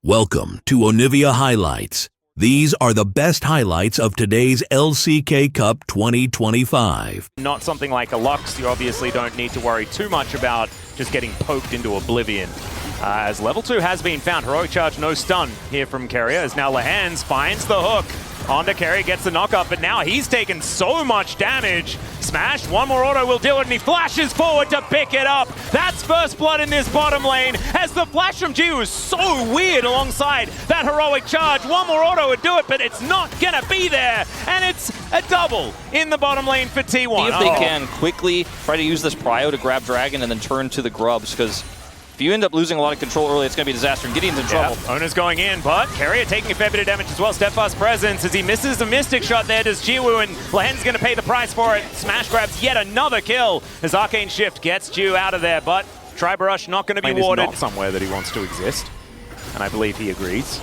Welcome to Onivia Highlights. These are the best highlights of today's LCK Cup 2025. Not something like a Lux, you obviously don't need to worry too much about just getting poked into oblivion. As level 2 has been found, heroic charge, no stun here from Keria, as now Lehans finds the hook. Onto Keria, gets the knock up, but now he's taken so much damage. Smash, one more auto will do it, and he flashes forward to pick it up. That's first blood in this bottom lane, as the flash from Jiu is so weird alongside that heroic charge. One more auto would do it, but it's not gonna be there, and it's a double in the bottom lane for T1. See if they can quickly try to use this prio to grab Dragon and then turn to the grubs, because if you end up losing a lot of control early, it's going to be a disaster, and Gideon's in trouble. Ona's going in, but Keria taking a fair bit of damage as well. Steadfast presence as he misses the Mystic shot there. Does Jiu, and Lehen's going to pay the price for it. Smash grabs yet another kill as Arcane Shift gets Jiu out of there, but Tri-Brush not going to be warded. Not somewhere that he wants to exist, and I believe he agrees.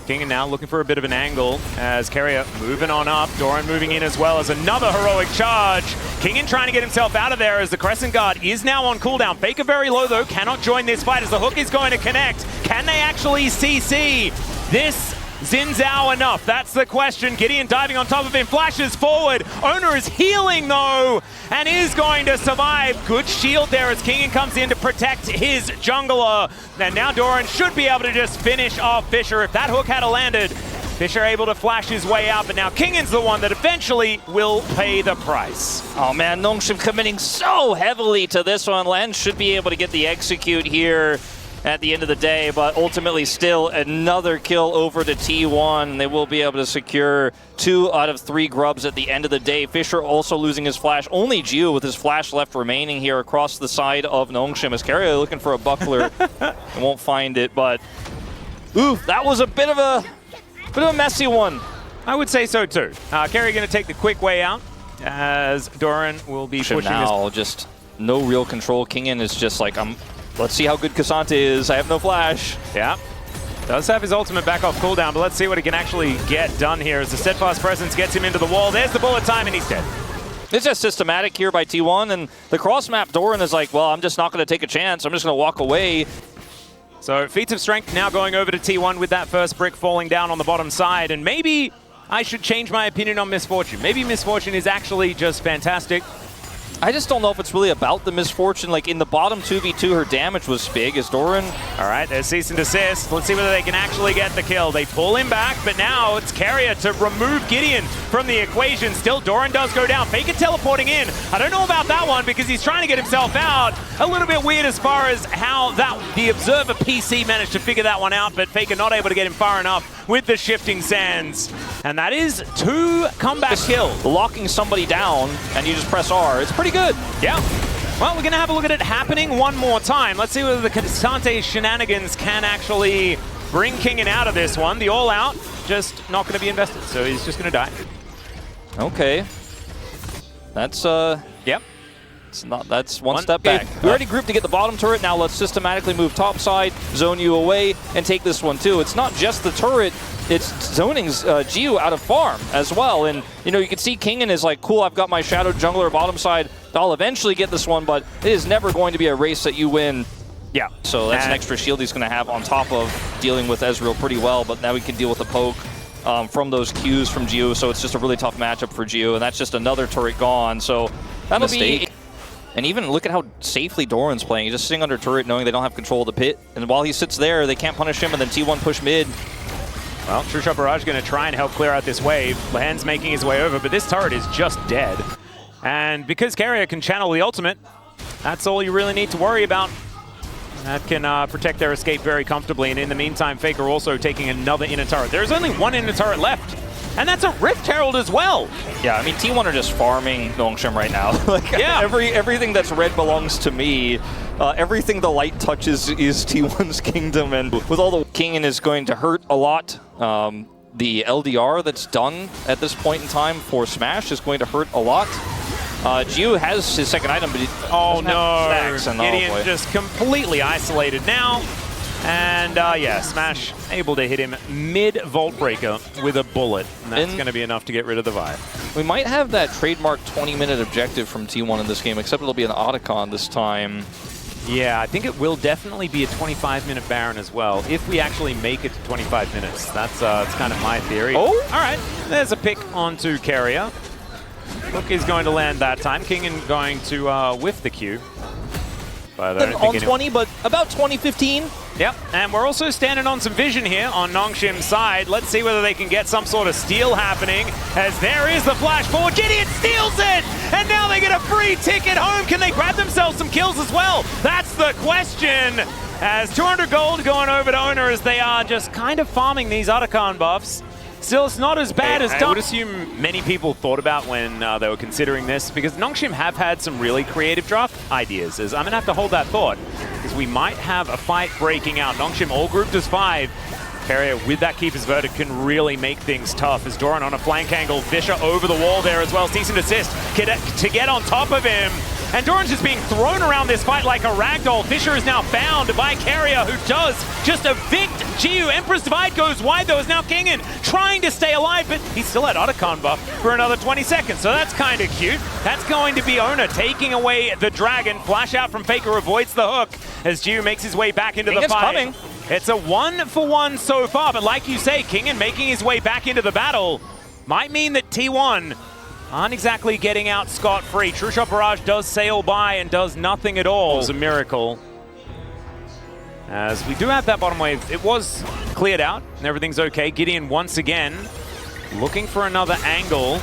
Kingen now looking for a bit of an angle as Keria moving on up. Doran moving in as well as another heroic charge. Kingen trying to get himself out of there as the Crescent Guard is now on cooldown. Faker very low though, cannot join this fight as the hook is going to connect. Can they actually CC this Xin Zhao enough? That's the question. Gideon diving on top of him, flashes forward. Ona is healing though, and is going to survive. Good shield there as Kingen comes in to protect his jungler. And now Doran should be able to just finish off Fisher. If that hook had landed, Fisher able to flash his way out, but now Kingen's the one that eventually will pay the price. Oh man, Nongshim committing so heavily to this one. Len should be able to get the execute here at the end of the day, but ultimately still another kill over to T1. They will be able to secure 2 out of 3 grubs at the end of the day. Fisher also losing his flash. Only Jiu with his flash left remaining here across the side of Nongshim. As Keria looking for a buckler and won't find it, but ooh, that was a bit of a messy one. I would say so too. Keria going to take the quick way out as Doran will be pushing now. Just no real control. Kingen is just like, let's see how good Cassante is. I have no flash. Yeah. Does have his ultimate back off cooldown, but let's see what he can actually get done here as the Steadfast presence gets him into the wall. There's the bullet time, and he's dead. It's just systematic here by T1, and the cross-map Doran is like, well, I'm just not going to take a chance. I'm just going to walk away. So feats of strength now going over to T1 with that first brick falling down on the bottom side, and maybe I should change my opinion on Misfortune. Maybe Misfortune is actually just fantastic. I just don't know if it's really about the Misfortune. Like in the bottom 2v2, her damage was big as Doran. All right, there's cease and desist. Let's see whether they can actually get the kill. They pull him back, but now it's Keria to remove Gideon from the equation. Still, Doran does go down. Faker teleporting in. I don't know about that one because he's trying to get himself out. A little bit weird as far as how the Observer PC managed to figure that one out, but Faker not able to get him far enough with the shifting sands. And that is 2 comeback kills. Locking somebody down and you just press R. It's pretty good. Yeah. Well, we're going to have a look at it happening one more time. Let's see whether the Cassante shenanigans can actually bring Kingen out of this one. The all-out just not going to be invested, so he's just going to die. Okay. That's, Yep. That's one step back. We already grouped to get the bottom turret. Now let's systematically move top side, zone you away, and take this one too. It's not just the turret, it's zoning's Jiu out of farm as well. And you know, you can see Kingen is like, cool, I've got my shadow jungler bottom side. I'll eventually get this one, but it is never going to be a race that you win. Yeah. So that's an extra shield he's going to have on top of dealing with Ezreal pretty well, but now we can deal with the poke from those Qs from Jiu. So it's just a really tough matchup for Jiu, and that's just another turret gone. So that'll be... And even look at how safely Doran's playing. He's just sitting under turret knowing they don't have control of the pit. And while he sits there, they can't punish him, and then T1 push mid. Well, True Shot Barrage going to try and help clear out this wave. Lehen's making his way over, but this turret is just dead. And because Keria can channel the ultimate, that's all you really need to worry about. That can protect their escape very comfortably. And in the meantime, Faker also taking another inner turret. There's only one inner turret left. And that's a Rift Herald as well. Yeah, I mean, T1 are just farming Nongshim right now. Like, yeah. Everything that's red belongs to me. Everything the light touches is T1's kingdom. And with all the Kingen is going to hurt a lot. The LDR that's done at this point in time for Smash is going to hurt a lot. Jiu has his second item, but oh no, Gideon just completely isolated now. And yeah, Smash able to hit him mid-Vault Breaker with a bullet. And that's going to be enough to get rid of the vibe. We might have that trademark 20-minute objective from T1 in this game, except it'll be an Otacon this time. Yeah, I think it will definitely be a 25-minute Baron as well, if we actually make it to 25 minutes. That's kind of my theory. Oh! All right, there's a pick onto Carrier. Hook is going to land that time. Kingen going to whiff the Q. But I don't think on 20, but about 2015. Yep, and we're also standing on some vision here on Nongshim's side. Let's see whether they can get some sort of steal happening, as there is the flash forward. Gideon steals it, and now they get a free ticket home. Can they grab themselves some kills as well? That's the question. As 200 gold going over to Owner, as they are just kind of farming these Otacon buffs. Still, it's not as bad as I would assume many people thought about when they were considering this, because Nongshim have had some really creative draft ideas. As I'm going to have to hold that thought, because we might have a fight breaking out. Nongshim all grouped as 5. Carrier with that Keeper's Verdict can really make things tough. As Doran on a flank angle, Fisher over the wall there as well. Decent assist to get on top of him. And Doran's just being thrown around this fight like a ragdoll. Fisher is now found by Carrier, who does just evict Jiu. Empress Divide goes wide, though, is now Kingen trying to stay alive, but he's still at Otacon buff for another 20 seconds, so that's kind of cute. That's going to be Owner taking away the Dragon. Flash out from Faker avoids the hook as Jiu makes his way back into the fight. Coming. It's a 1-for-1 so far, but like you say, Kingen making his way back into the battle might mean that T1 aren't exactly getting out scot-free. True Shot Barrage does sail by and does nothing at all. It's a miracle. As we do have that bottom wave, it was cleared out and everything's okay. Gideon once again looking for another angle.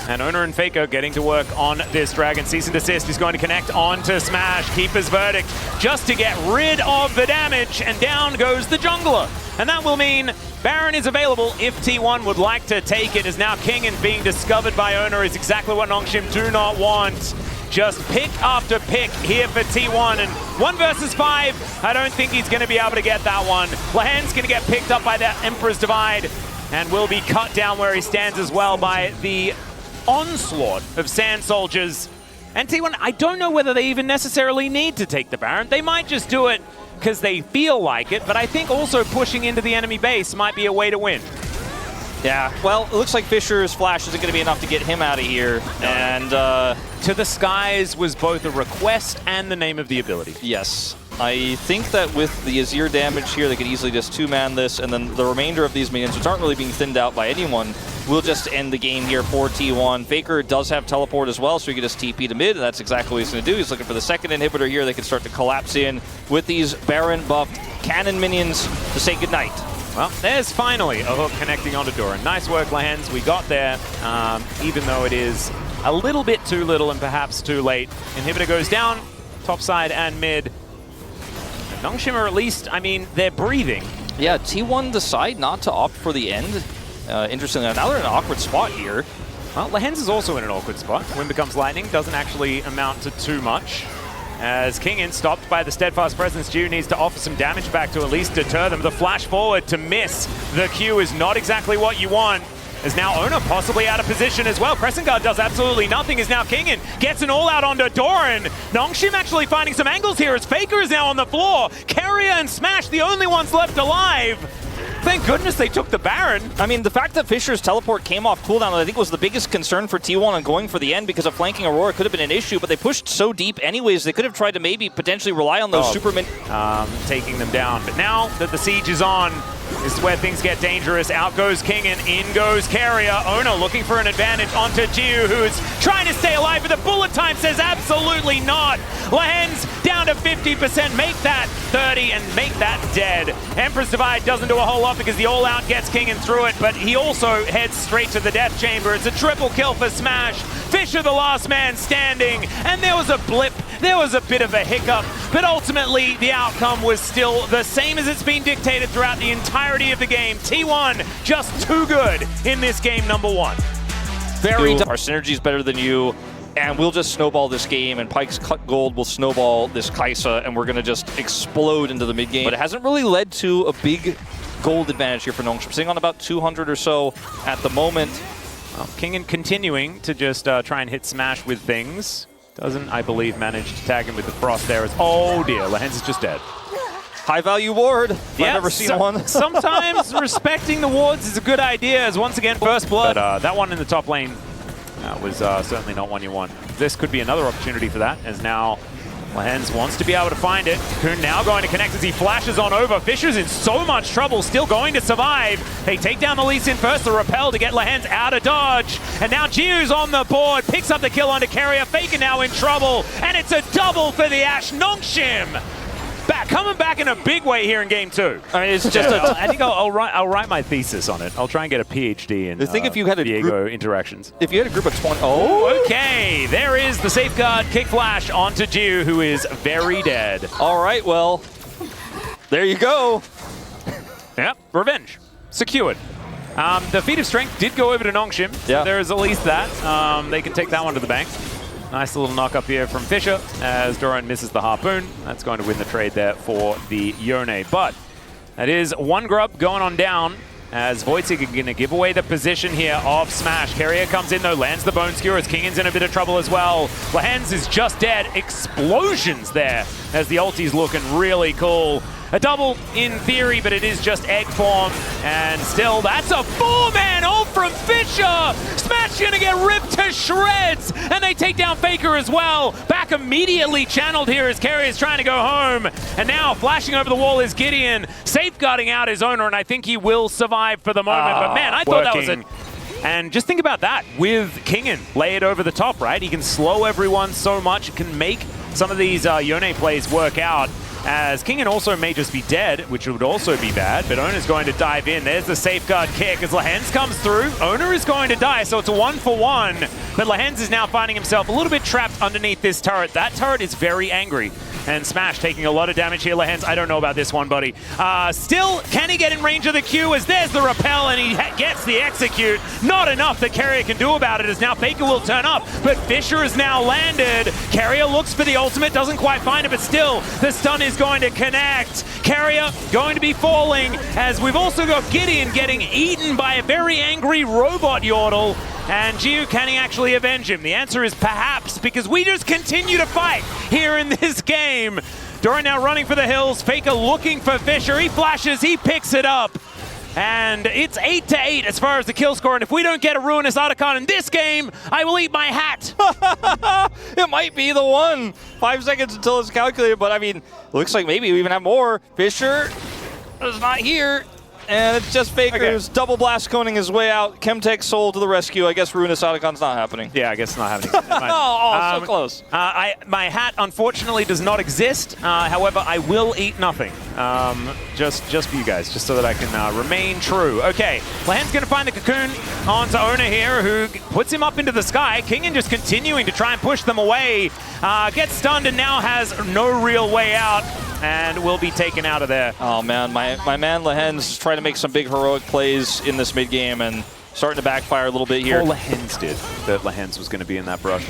And Owner and Faker getting to work on this Dragon. Cease and Desist is going to connect onto Smash. Keeper's Verdict just to get rid of the damage. And down goes the jungler. And that will mean Baron is available if T1 would like to take it, as now Kingen being discovered by Owner is exactly what Nongshim do not want. Just pick after pick here for T1, and 1 versus 5, I don't think he's going to be able to get that one. Lahan's going to get picked up by that Emperor's Divide and will be cut down where he stands as well by the onslaught of Sand Soldiers. And T1, I don't know whether they even necessarily need to take the Baron. They might just do it because they feel like it, but I think also pushing into the enemy base might be a way to win. Yeah, well, it looks like Fisher's flash isn't going to be enough to get him out of here. And To the Skies was both a request and the name of the ability. yes, I think that with the Azir damage here, they could easily just 2-man this, and then the remainder of these minions, which aren't really being thinned out by anyone, will just end the game here for T1. Faker does have teleport as well, so he can just TP to mid, and that's exactly what he's going to do. He's looking for the second inhibitor here. They can start to collapse in with these Baron buffed cannon minions to say goodnight. Well, there's finally a hook connecting onto Doran. Nice work, Lahens. We got there, even though it is a little bit too little and perhaps too late. Inhibitor goes down, top side and mid. Nongshim are at least, I mean, they're breathing. Yeah, T1 decide not to opt for the end. Interestingly, now they're in an awkward spot here. Well, Lahens is also in an awkward spot. Wind becomes lightning, doesn't actually amount to too much. As Kingen, stopped by the Steadfast Presence, Jiu needs to offer some damage back to at least deter them. The flash forward to miss the Q is not exactly what you want. As now Owner possibly out of position as well. Crescent Guard does absolutely nothing as now Kingen gets an all-out onto Doran. Nongshim actually finding some angles here as Faker is now on the floor. Carrier and Smash the only ones left alive. Thank goodness they took the Baron. I mean, the fact that Fisher's teleport came off cooldown, I think, was the biggest concern for T1 on going for the end, because a flanking Aurora could have been an issue, but they pushed so deep anyways, they could have tried to maybe potentially rely on those Supermen. Taking them down. But now that the siege is on, this is where things get dangerous. Out goes Kingen, in goes Carrier. Owner looking for an advantage onto Jiu, who's trying to stay alive, but the bullet time says absolutely not. Lahens down to 50%, make that 30 and make that dead. Empress Divide doesn't do a whole lot because the all-out gets Kingen through it, but he also heads straight to the death chamber. It's a triple kill for Smash. Fisher the last man standing, and there was a blip. There was a bit of a hiccup, but ultimately the outcome was still the same as it's been dictated throughout the entirety of the game. T1 just too good in this game number 1. Our synergy is better than you, and we'll just snowball this game, and Pyke's Cut Gold will snowball this Kaisa, and we're going to just explode into the mid-game. But it hasn't really led to a big gold advantage here for Nongshim, sitting on about 200 or so at the moment. Well, Kingen continuing to just try and hit Smash with things. Doesn't, I believe, manage to tag him with the Frost there. Oh dear, Lahens is just dead. High-value ward. I've never seen one. Sometimes respecting the wards is a good idea, as once again, first blood. But that one in the top lane was certainly not one you want. This could be another opportunity for that, as now Lehens wants to be able to find it. Cocoon now going to connect as he flashes on over. Fisher's in so much trouble, still going to survive. They take down the Lee Sin first, the repel to get Lehens out of dodge. And now Jiu's on the board, picks up the kill onto Carrier. Faker now in trouble, and it's a double for the Ash. Nongshim coming back in a big way here in game 2. I mean, it's just I think I'll write my thesis on it. I'll try and get a PhD in I think if you had a Diego interactions. If you had a group of 20... Oh! Okay, there is the safeguard kick flash onto Jiu, who is very dead. All right, well, there you go. Yep, revenge. Secured. The feat of strength did go over to Nongshim. Yeah. So there is at least that. They can take that one to the bank. Nice little knock up here from Fisher as Doran misses the harpoon. That's going to win the trade there for the Yone. But that is one grub going on down as Wojcik are going to give away the position here of Smash. Carrier comes in though, lands the Bone Skewer as Kingin's in a bit of trouble as well. Lehens is just dead. Explosions there as the ulti's looking really cool. A double in theory, but it is just egg form. And still, that's a 4-man ult from Fisher! Smash gonna get ripped to shreds! And they take down Faker as well. Back immediately channeled here as Carrier is trying to go home. And now flashing over the wall is Gideon, safeguarding out his owner, and I think he will survive for the moment. But man, I thought that was a... And just think about that with Kingin laid over the top, right? He can slow everyone so much, it can make some of these Yone plays work out. As Kingin also may just be dead, which would also be bad, but Owner's going to dive in. There's the safeguard kick as Lehens comes through. Owner is going to die, so it's a 1-for-1. But Lehens is now finding himself a little bit trapped underneath this turret. That turret is very angry. And Smash taking a lot of damage here. Lehens, I don't know about this one, buddy. Still, can he get in range of the Q as there's the repel and he gets the execute? Not enough that Carrier can do about it as now Faker will turn up, but Fisher is now landed. Carrier looks for the ultimate, doesn't quite find it, but still, the stun is going to connect. Carrier going to be falling as we've also got Gideon getting eaten by a very angry robot Yordle. And Jiu, can he actually avenge him? The answer is perhaps, because we just continue to fight here in this game. Doran now running for the hills. Faker looking for Fisher. He flashes, he picks it up. And it's 8-8 as far as the kill score. And if we don't get a Ruinous Otacon in this game, I will eat my hat. It might be the one. 5 seconds until it's calculated, but I mean, looks like maybe we even have more. Fisher is not here. And it's just Faker who's double blast coning his way out. Chemtech Soul to the rescue. I guess Ruinous Otacon's not happening. Yeah, I guess it's not happening. So close. My hat unfortunately does not exist. However, I will eat nothing. Just for you guys, just so that I can remain true. Okay, Lehen's going to find the cocoon onto Owner here, who puts him up into the sky. Kingin just continuing to try and push them away. Gets stunned and now has no real way out. And will be taken out of there. Oh man, my man Lehens trying to make some big heroic plays in this mid game and starting to backfire a little bit here. All Lehens did that Lehens was going to be in that brush.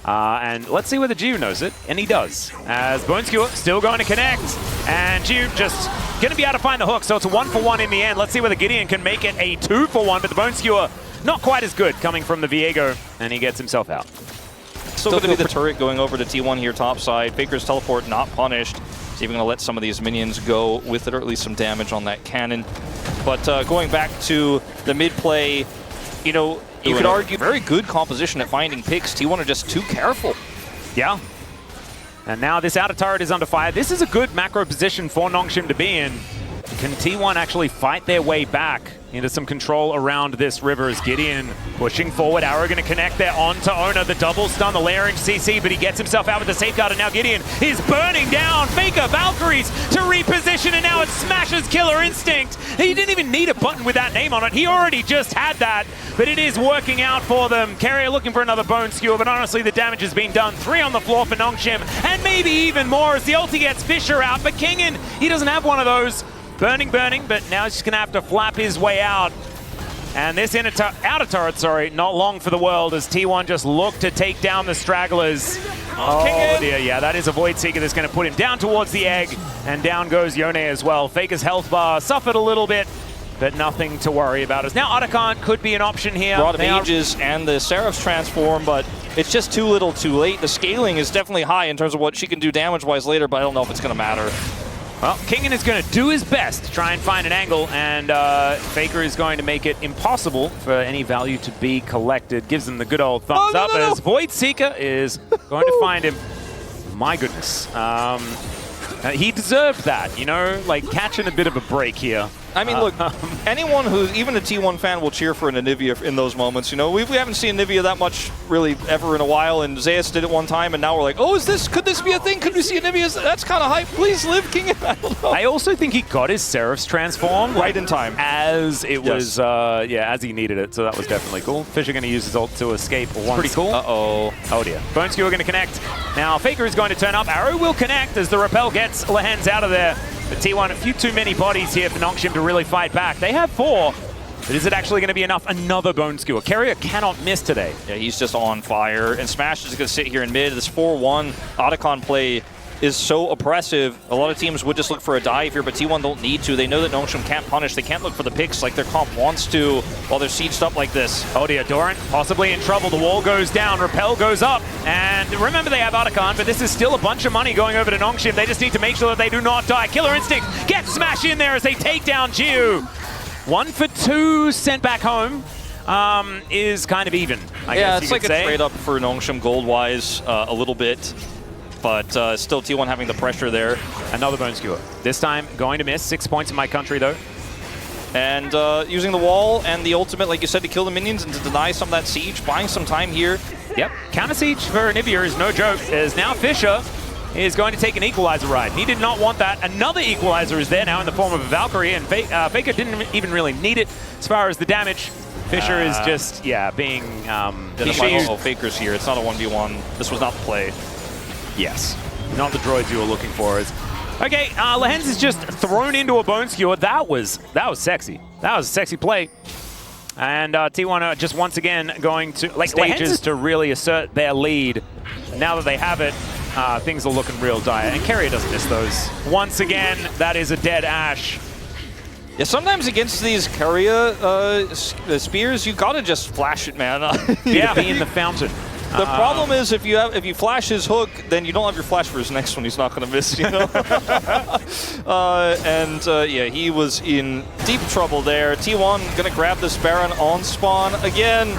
And let's see whether Jiu knows it, and he does. As Bone Skewer still going to connect, and Jiu just going to be able to find the hook, so it's a 1-for-1 in the end. Let's see whether Gideon can make it a 2-for-1, but the Bone Skewer not quite as good coming from the Viego, and he gets himself out. Still going to be the turret going over to T1 here topside. Faker's teleport not punished. He's even going to let some of these minions go with it, or at least some damage on that cannon. But going back to the mid play, you know, you could argue very good composition at finding picks. T1 are just too careful. Yeah. And now this outer turret is under fire. This is a good macro position for Nongshim to be in. Can T1 actually fight their way back into some control around this river as Gideon pushing forward? Arrow going to connect there onto Owner. The double stun, the layering CC, but he gets himself out with the safeguard, and now Gideon is burning down. Faker, Valkyries to reposition, and now it's Smash's Killer Instinct. He didn't even need a button with that name on it. He already just had that, but it is working out for them. Carrier looking for another Bone Skewer, but honestly, the damage has been done. 3 on the floor for Nongshim, and maybe even more as the ulti gets Fisher out, but Kingin, he doesn't have one of those. Burning, but now he's just going to have to flap his way out. And this outer turret, not long for the world as T1 just look to take down the stragglers. Oh dear, yeah, that is a Void Seeker that's going to put him down towards the egg. And down goes Yone as well. Faker's health bar suffered a little bit, but nothing to worry about. As now Otacon could be an option here. Rod of Ages and the Seraph's transform, but it's just too little too late. The scaling is definitely high in terms of what she can do damage-wise later, but I don't know if it's going to matter. Well, Kingin is going to do his best to try and find an angle, and Faker is going to make it impossible for any value to be collected. Gives him the good old thumbs up as Void Seeker is going to find him. my goodness. He deserved that, you know, like catching a bit of a break here. I mean, look, anyone who's even a T1 fan will cheer for an Onivia in those moments. You know, we haven't seen Onivia that much really ever in a while, and Zeus did it one time, and now we're like, oh, could this be a thing? Could we see Onivia? That's kind of hype. Please live, King. I don't know. I also think he got his Seraph's transform right in time. As it was, as he needed it, so that was definitely cool. Fisher going to use his ult to escape once. Pretty cool. Uh-oh. Oh dear. Bone Skewer going to connect. Now Faker is going to turn up. Arrow will connect as the repel gets Lehens out of there. But T1, a few too many bodies here for Nongshim to really fight back. They have 4, but is it actually going to be enough? Another Bone Skewer. Carrier cannot miss today. Yeah, he's just on fire. And Smash is going to sit here in mid. This 4-1 Otacon play is so oppressive. A lot of teams would just look for a dive here, but T1 don't need to. They know that Nongshim can't punish. They can't look for the picks like their comp wants to while they're sieged up like this. Oh dear, Doran possibly in trouble. The wall goes down, Repel goes up. And remember they have Otacon, but this is still a bunch of money going over to Nongshim. They just need to make sure that they do not die. Killer Instinct gets Smash in there as they take down Jiu. 1 for 2 sent back home. Is kind of even, I guess yeah, it's you like could a say. trade up for Nongshim gold-wise a little bit. But still T1 having the pressure there. Another Bone Skewer. This time going to miss. 6 points in my country though. And using the wall and the ultimate, like you said, to kill the minions and to deny some of that siege, buying some time here. Yep, counter siege for Onivia is no joke, as now Fisher is going to take an equalizer ride. He did not want that. Another equalizer is there now in the form of a Valkyrie, and Faker didn't even really need it as far as the damage. Fisher is just, being... Faker's here. It's not a 1v1. This was not the play. Yes, not the droids you were looking for. Okay, Lehens is just thrown into a Bone Skewer. That was sexy. That was a sexy play. And T1 are just once again going to stages to really assert their lead. Now that they have it, things are looking real dire. And Carrier doesn't miss those. Once again, that is a dead Ashe. Yeah, sometimes against these Carrier spears, you gotta just flash it, man. Yeah, be in the fountain. The problem is if you flash his hook, then you don't have your flash for his next one. He's not going to miss, you know. Yeah, he was in deep trouble there. T1 going to grab this Baron on spawn again.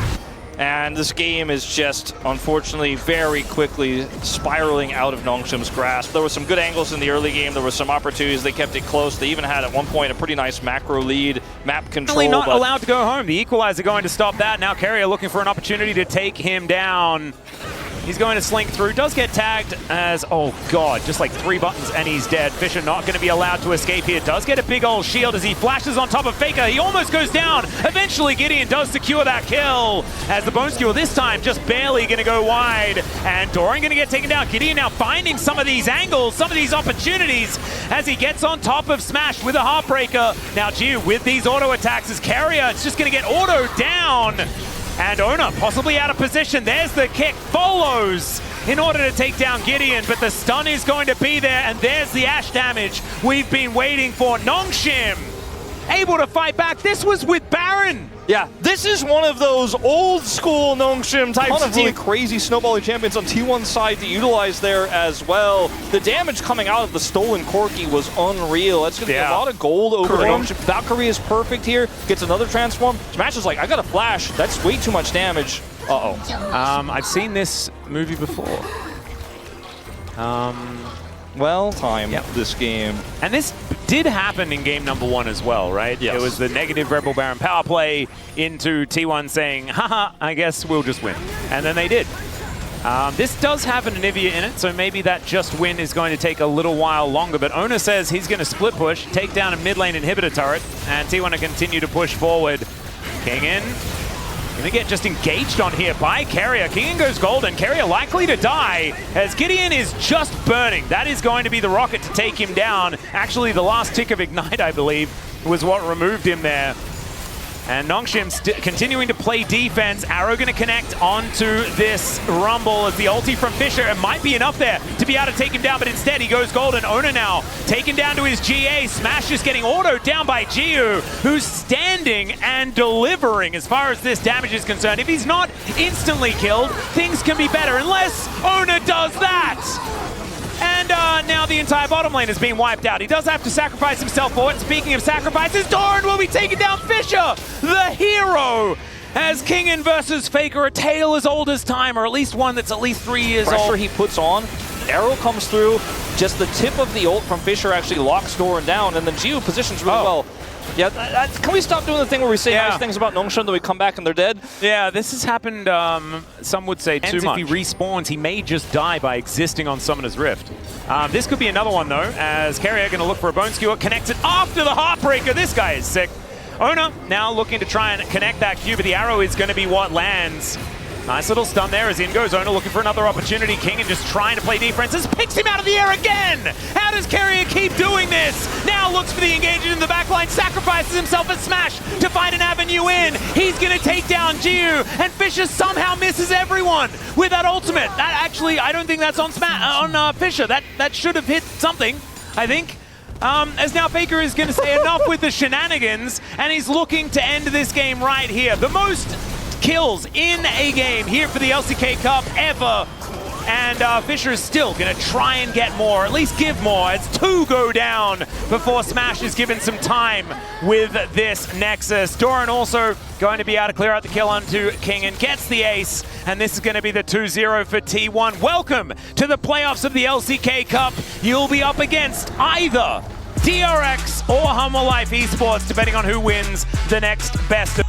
And this game is just, unfortunately, very quickly spiraling out of Nongshim's grasp. There were some good angles in the early game. There were some opportunities. They kept it close. They even had, at one point, a pretty nice macro lead, map control. Really not allowed to go home. The equalizer going to stop that. Now Carrier looking for an opportunity to take him down. He's going to slink through. Does get tagged as, oh god, just like 3 buttons and he's dead. Fisher not going to be allowed to escape here. Does get a big old shield as he flashes on top of Faker. He almost goes down. Eventually Gideon does secure that kill as the Bone Skewer this time just barely going to go wide. And Doran going to get taken down. Gideon now finding some of these angles, some of these opportunities as he gets on top of Smash with a Heartbreaker. Now Jiu with these auto attacks as Carrier, it's just going to get autoed down. And Ona possibly out of position. There's the kick. Follows in order to take down Gideon, but the stun is going to be there, and there's the Ashe damage we've been waiting for. Nongshim able to fight back. This was with Baron. Yeah, this is one of those old school Nongshim types of really crazy snowballing champions on T1's side to utilize there as well. The damage coming out of the stolen Corki was unreal. That's going to be a lot of gold over Nongshim. Valkyrie is perfect here. Gets another transform. Smash is like, I got a flash. That's way too much damage. I've seen this movie before. Well timed this game. And this did happen in game number 1 as well, right? Yes. It was the negative Rebel Baron power play into T1 saying, haha, I guess we'll just win. And then they did. This does have an Onivia in it, so maybe that just win is going to take a little while longer. But Ona says he's going to split push, take down a mid lane inhibitor turret, and T1 to continue to push forward. King in. Gonna get just engaged on here by Carrier. King goes golden. Carrier likely to die as Gideon is just burning. That is going to be the rocket to take him down. Actually, the last tick of Ignite, I believe, was what removed him there. And Nongshim continuing to play defense. Arrow going to connect onto this Rumble as the ulti from Fisher. It might be enough there to be able to take him down, but instead he goes golden. Ona now taken down to his GA. Smash is getting autoed down by Jiu, who's standing and delivering as far as this damage is concerned. If he's not instantly killed, things can be better unless Ona does that. And now the entire bottom lane is being wiped out. He does have to sacrifice himself for it. Speaking of sacrifices, Doran will be taking down Fisher, the hero, as Kingin versus Faker, a tale as old as time, or at least one that's at least 3 years old. Pressure he puts on Arrow comes through, just the tip of the ult from Fisher actually locks Doran down, and then Gio positions really well. Yeah, can we stop doing the thing where we say nice things about Nongshim that we come back and they're dead? Yeah, this has happened, some would say, too much. If he respawns, he may just die by existing on Summoner's Rift. This could be another one, though, as Carrier going to look for a Bone Skewer, connects it after the Heartbreaker. This guy is sick. Ona now looking to try and connect that Q, but the arrow is going to be what lands. Nice little stun there as in goes Ona looking for another opportunity. King and just trying to play defense. This picks him out of the air again! How does Carrier keep doing this? Now looks for the engagement in the backline, sacrifices himself at Smash to find an avenue in. He's going to take down Jiu, and Fisher somehow misses everyone with that ultimate. That actually, I don't think that's on Fisher. That should have hit something, I think. As now Faker is going to say enough with the shenanigans, and he's looking to end this game right here. The most kills in a game here for the LCK Cup ever. And Fisher is still going to try and get more, at least give more. It's 2 go down before Smash is given some time with this Nexus. Doran also going to be able to clear out the kill onto King and gets the ace. And this is going to be the 2-0 for T1. Welcome to the playoffs of the LCK Cup. You'll be up against either DRX or Humble Life Esports, depending on who wins the next best of